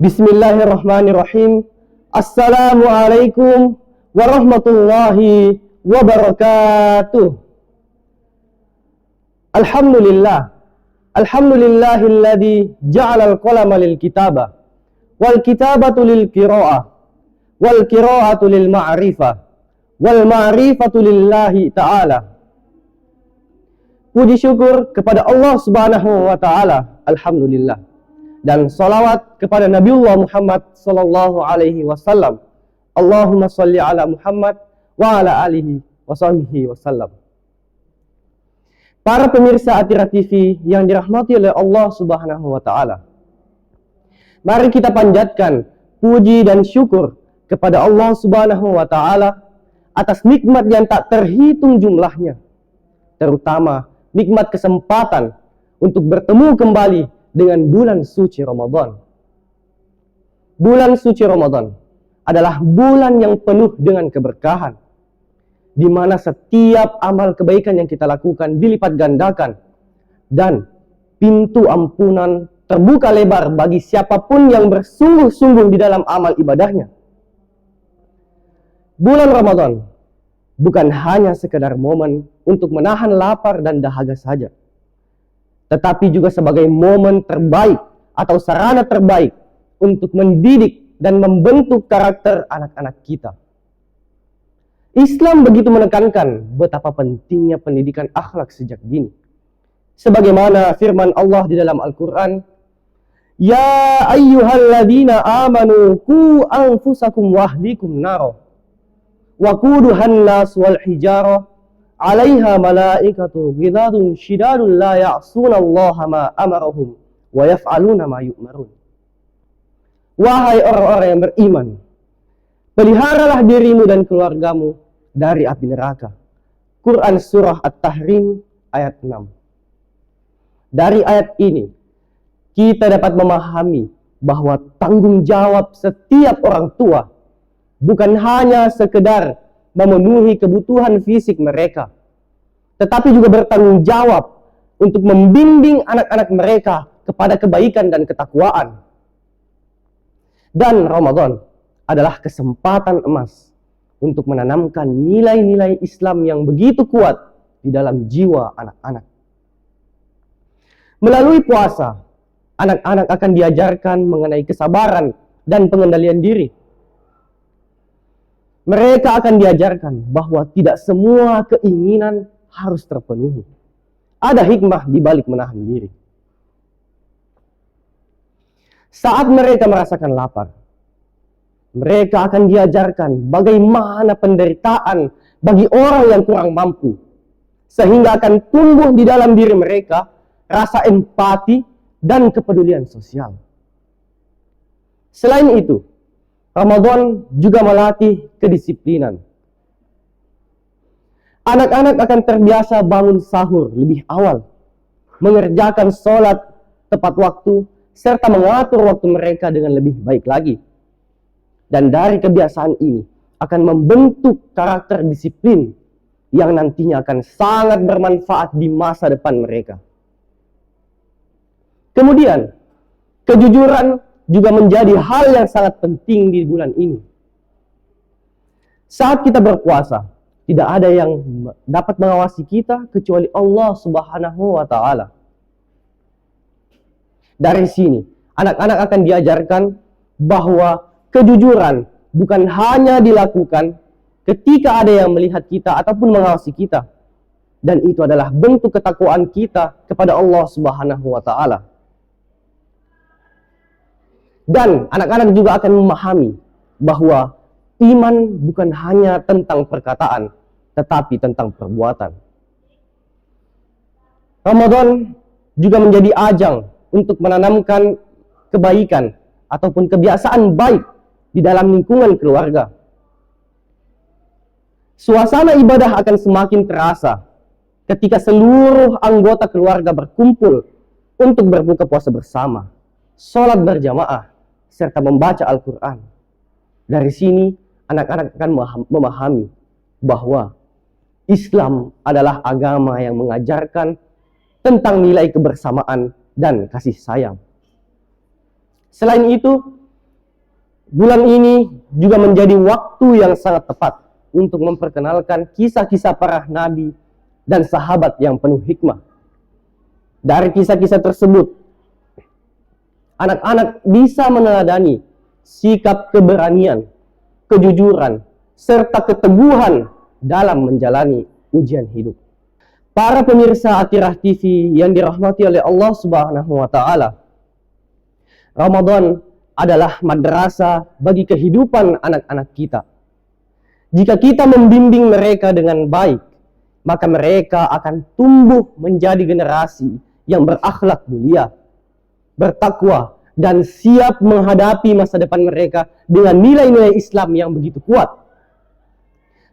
Bismillahirrahmanirrahim. Assalamualaikum warahmatullahi wabarakatuh. Alhamdulillah. Alhamdulillahilladzi ja'alal qalama lil kitaba wal kitabatu lil qira'ah wal qira'atu lil ma'rifah wal ma'rifatu lillahi ta'ala. Puji syukur kepada Allah Subhanahu wa ta'ala. Alhamdulillah. Dan salawat kepada Nabiullah Muhammad sallallahu alaihi wasallam. Allahumma shalli ala Muhammad wa ala alihi wa sahbihi wasallam. Para pemirsa Atira TV yang dirahmati oleh Allah Subhanahu wa taala. Mari kita panjatkan puji dan syukur kepada Allah Subhanahu wa taala atas nikmat yang tak terhitung jumlahnya. Terutama nikmat kesempatan untuk bertemu kembali dengan bulan suci Ramadan. Bulan suci Ramadan adalah bulan yang penuh dengan keberkahan, di mana setiap amal kebaikan yang kita lakukan dilipat gandakan, dan pintu ampunan terbuka lebar bagi siapapun yang bersungguh-sungguh di dalam amal ibadahnya. Bulan Ramadan bukan hanya sekedar momen untuk menahan lapar dan dahaga saja, tetapi juga sebagai momen terbaik atau sarana terbaik untuk mendidik dan membentuk karakter anak-anak kita. Islam begitu menekankan betapa pentingnya pendidikan akhlak sejak dini. Sebagaimana firman Allah di dalam Al-Quran, Ya ayyuhalladzina amanu ku anfusakum wahlikum naro wa kuduhan nas wal hijarah alaiha malaikatu ghilazun shidadun la ya'sunallaha ma amarahum wa yaf'aluna ma yu'marun. Wahai orang-orang yang beriman, peliharalah dirimu dan keluargamu dari api neraka. Quran surah At-Tahrim ayat 6. Dari ayat ini kita dapat memahami bahwa tanggung jawab setiap orang tua bukan hanya sekedar memenuhi kebutuhan fisik mereka, tetapi juga bertanggung jawab untuk membimbing anak-anak mereka kepada kebaikan dan ketakwaan. Dan Ramadan adalah kesempatan emas untuk menanamkan nilai-nilai Islam yang begitu kuat di dalam jiwa anak-anak. Melalui puasa, anak-anak akan diajarkan mengenai kesabaran dan pengendalian diri. Mereka akan diajarkan bahwa tidak semua keinginan harus terpenuhi. Ada hikmah di balik menahan diri. Saat mereka merasakan lapar, mereka akan diajarkan bagaimana penderitaan bagi orang yang kurang mampu, sehingga akan tumbuh di dalam diri mereka rasa empati dan kepedulian sosial. Selain itu, Ramadan juga melatih kedisiplinan. Anak-anak akan terbiasa bangun sahur lebih awal, mengerjakan sholat tepat waktu, serta mengatur waktu mereka dengan lebih baik lagi. Dan dari kebiasaan ini akan membentuk karakter disiplin yang nantinya akan sangat bermanfaat di masa depan mereka. Kemudian, kejujuran juga menjadi hal yang sangat penting di bulan ini. Saat kita berpuasa, tidak ada yang dapat mengawasi kita kecuali Allah Subhanahu wa taala. Dari sini, anak-anak akan diajarkan bahwa kejujuran bukan hanya dilakukan ketika ada yang melihat kita ataupun mengawasi kita, dan itu adalah bentuk ketakwaan kita kepada Allah Subhanahu wa taala. Dan anak-anak juga akan memahami bahwa iman bukan hanya tentang perkataan, tetapi tentang perbuatan. Ramadan juga menjadi ajang untuk menanamkan kebaikan ataupun kebiasaan baik di dalam lingkungan keluarga. Suasana ibadah akan semakin terasa ketika seluruh anggota keluarga berkumpul untuk berbuka puasa bersama, sholat berjamaah, serta membaca Al-Quran. Dari sini, anak-anak akan memahami bahwa Islam adalah agama yang mengajarkan tentang nilai kebersamaan dan kasih sayang. Selain itu, bulan ini juga menjadi waktu yang sangat tepat untuk memperkenalkan kisah-kisah para nabi dan sahabat yang penuh hikmah. Dari kisah-kisah tersebut, anak-anak bisa meneladani sikap keberanian, kejujuran, serta keteguhan dalam menjalani ujian hidup. Para pemirsa Atirah TV yang dirahmati oleh Allah Subhanahu wa Ta'ala, Ramadan adalah madrasah bagi kehidupan anak-anak kita. Jika kita membimbing mereka dengan baik, maka mereka akan tumbuh menjadi generasi yang berakhlak mulia, bertakwa, dan siap menghadapi masa depan mereka dengan nilai-nilai Islam yang begitu kuat.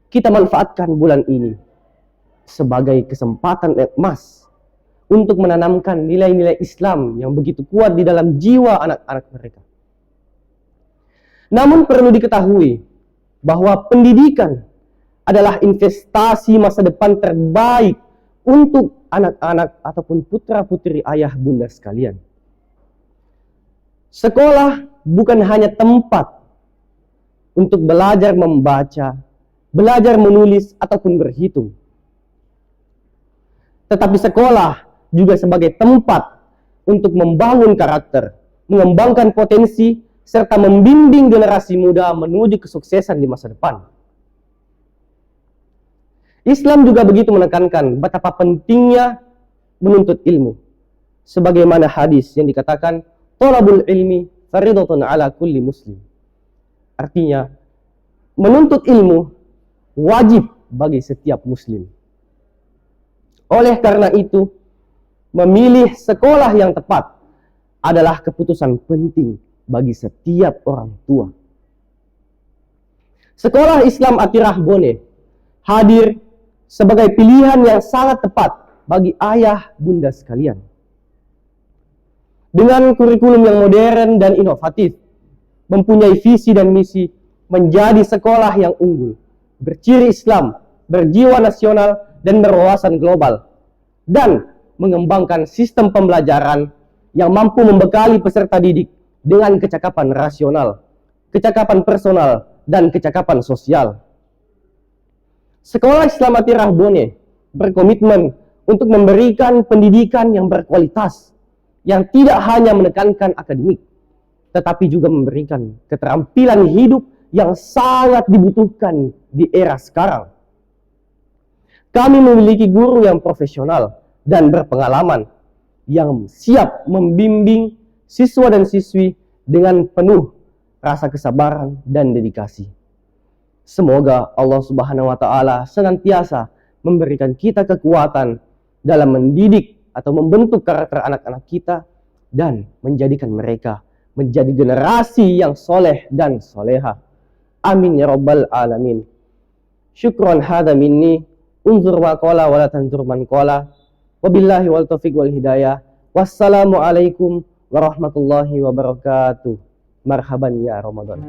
Kita manfaatkan bulan ini sebagai kesempatan emas untuk menanamkan nilai-nilai Islam yang begitu kuat di dalam jiwa anak-anak mereka. Namun perlu diketahui bahwa pendidikan adalah investasi masa depan terbaik untuk anak-anak ataupun putra-putri ayah bunda sekalian. Sekolah bukan hanya tempat untuk belajar membaca, belajar menulis, ataupun berhitung. Tetapi sekolah juga sebagai tempat untuk membangun karakter, mengembangkan potensi, serta membimbing generasi muda menuju kesuksesan di masa depan. Islam juga begitu menekankan betapa pentingnya menuntut ilmu. Sebagaimana hadis yang dikatakan, "Thalabul ilmi fardhatun ala kulli muslim." Artinya, menuntut ilmu wajib bagi setiap muslim. Oleh karena itu, memilih sekolah yang tepat adalah keputusan penting bagi setiap orang tua. Sekolah Islam Atirah Bone hadir sebagai pilihan yang sangat tepat bagi ayah bunda sekalian. Dengan kurikulum yang modern dan inovatif, mempunyai visi dan misi menjadi sekolah yang unggul, berciri Islam, berjiwa nasional, dan berwawasan global, dan mengembangkan sistem pembelajaran yang mampu membekali peserta didik dengan kecakapan rasional, kecakapan personal, dan kecakapan sosial. Sekolah Islam Atirah Bone berkomitmen untuk memberikan pendidikan yang berkualitas, yang tidak hanya menekankan akademik, tetapi juga memberikan keterampilan hidup yang sangat dibutuhkan di era sekarang. Kami memiliki guru yang profesional dan berpengalaman, yang siap membimbing siswa dan siswi dengan penuh rasa kesabaran dan dedikasi. Semoga Allah Subhanahu wa Ta'ala senantiasa memberikan kita kekuatan dalam mendidik atau membentuk karakter anak-anak kita dan menjadikan mereka menjadi generasi yang soleh dan soleha. Amin ya rabbal alamin. Syukran hadza minni. Unzur ma qala wa la tanzur man qala. Wabillahi wal taufiq wal hidayah. Wassalamualaikum warahmatullahi wabarakatuh. Marhaban ya Ramadan.